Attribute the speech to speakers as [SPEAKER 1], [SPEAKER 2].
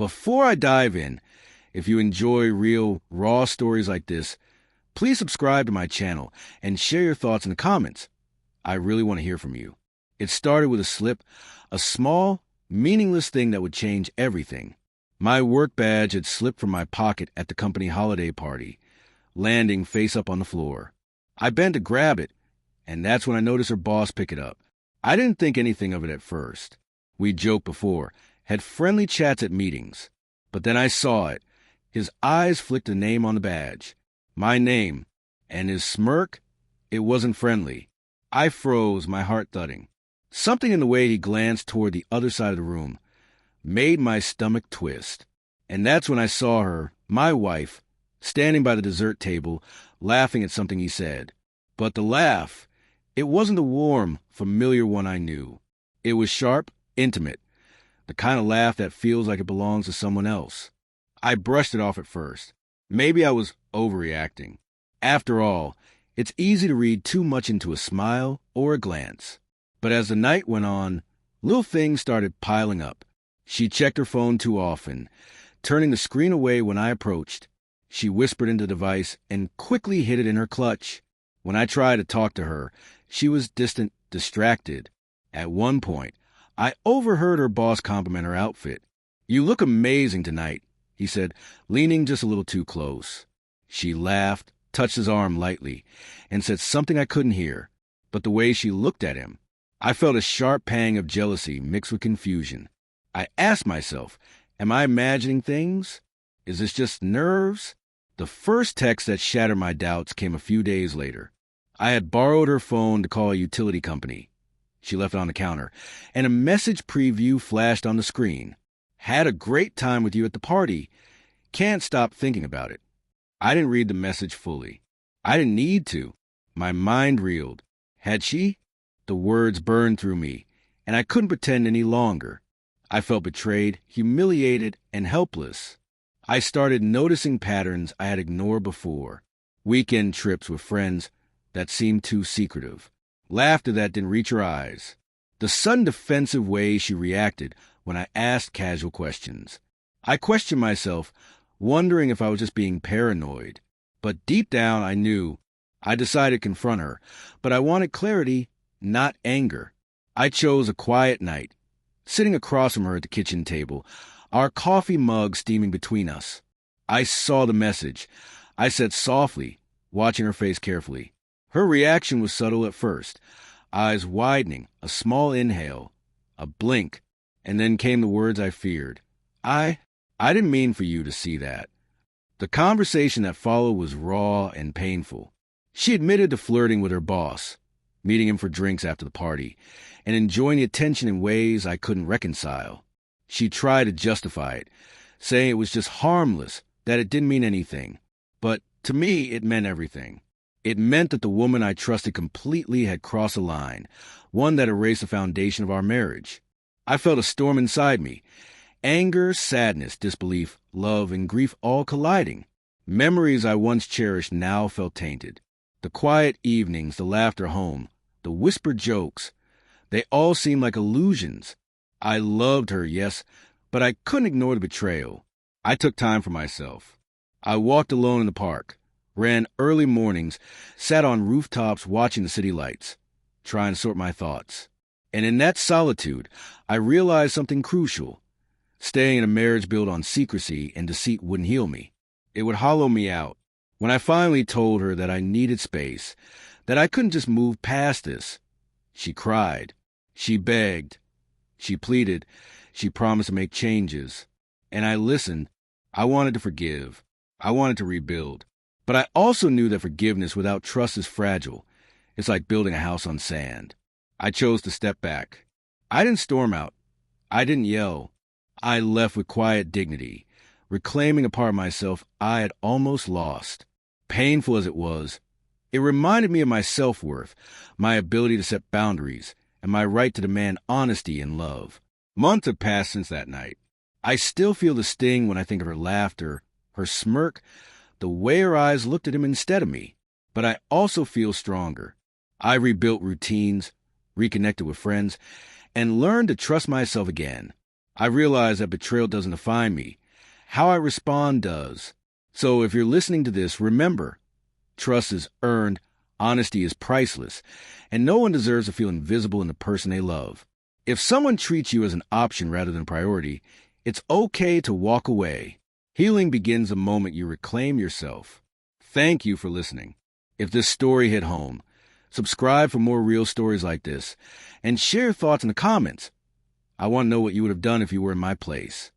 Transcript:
[SPEAKER 1] Before I dive in, if you enjoy real, raw stories like this, please subscribe to my channel and share your thoughts in the comments. I really want to hear from you. It started with a slip, a small, meaningless thing that would change everything. My work badge had slipped from my pocket at the company holiday party, landing face up on the floor. I bent to grab it, and that's when I noticed her boss pick it up. I didn't think anything of it at first. We joked before, had friendly chats at meetings. But then I saw it. His eyes flicked a name on the badge. My name. And his smirk? It wasn't friendly. I froze, my heart thudding. Something in the way he glanced toward the other side of the room made my stomach twist. And that's when I saw her, my wife, standing by the dessert table, laughing at something he said. But the laugh, it wasn't the warm, familiar one I knew. It was sharp, intimate, the kind of laugh that feels like it belongs to someone else. I brushed it off at first. Maybe I was overreacting. After all, it's easy to read too much into a smile or a glance. But as the night went on, little things started piling up. She checked her phone too often, turning the screen away when I approached. She whispered into the device and quickly hid it in her clutch. When I tried to talk to her, she was distant, distracted. At one point, I overheard her boss compliment her outfit. "You look amazing tonight," he said, leaning just a little too close. She laughed, touched his arm lightly, and said something I couldn't hear. But the way she looked at him, I felt a sharp pang of jealousy mixed with confusion. I asked myself, am I imagining things? Is this just nerves? The first text that shattered my doubts came a few days later. I had borrowed her phone to call a utility company. She left it on the counter, and a message preview flashed on the screen. "Had a great time with you at the party. Can't stop thinking about it." I didn't read the message fully. I didn't need to. My mind reeled. Had she? The words burned through me, and I couldn't pretend any longer. I felt betrayed, humiliated, and helpless. I started noticing patterns I had ignored before. Weekend trips with friends that seemed too secretive. Laughter that didn't reach her eyes. The sudden defensive way she reacted when I asked casual questions. I questioned myself, wondering if I was just being paranoid. But deep down I knew. I decided to confront her, but I wanted clarity, not anger. I chose a quiet night, sitting across from her at the kitchen table, our coffee mug steaming between us. I saw the message. I said softly, watching her face carefully. Her reaction was subtle at first, eyes widening, a small inhale, a blink, and then came the words I feared. I didn't mean for you to see that." The conversation that followed was raw and painful. She admitted to flirting with her boss, meeting him for drinks after the party, and enjoying the attention in ways I couldn't reconcile. She tried to justify it, saying it was just harmless, that it didn't mean anything. But to me, it meant everything. It meant that the woman I trusted completely had crossed a line, one that erased the foundation of our marriage. I felt a storm inside me. Anger, sadness, disbelief, love, and grief all colliding. Memories I once cherished now felt tainted. The quiet evenings, the laughter home, the whispered jokes, they all seemed like illusions. I loved her, yes, but I couldn't ignore the betrayal. I took time for myself. I walked alone in the park, ran early mornings, sat on rooftops watching the city lights, trying to sort my thoughts. And in that solitude, I realized something crucial. Staying in a marriage built on secrecy and deceit wouldn't heal me. It would hollow me out. When I finally told her that I needed space, that I couldn't just move past this, she cried. She begged. She pleaded. She promised to make changes. And I listened. I wanted to forgive. I wanted to rebuild. But I also knew that forgiveness without trust is fragile. It's like building a house on sand. I chose to step back. I didn't storm out. I didn't yell. I left with quiet dignity, reclaiming a part of myself I had almost lost. Painful as it was, it reminded me of my self-worth, my ability to set boundaries, and my right to demand honesty and love. Months have passed since that night. I still feel the sting when I think of her laughter, her smirk, the way her eyes looked at him instead of me. But I also feel stronger. I rebuilt routines, reconnected with friends, and learned to trust myself again. I realize that betrayal doesn't define me. How I respond does. So if you're listening to this, remember, trust is earned, honesty is priceless, and no one deserves to feel invisible in the person they love. If someone treats you as an option rather than a priority, it's okay to walk away. Healing begins the moment you reclaim yourself. Thank you for listening. If this story hit home, subscribe for more real stories like this, and share your thoughts in the comments. I want to know what you would have done if you were in my place.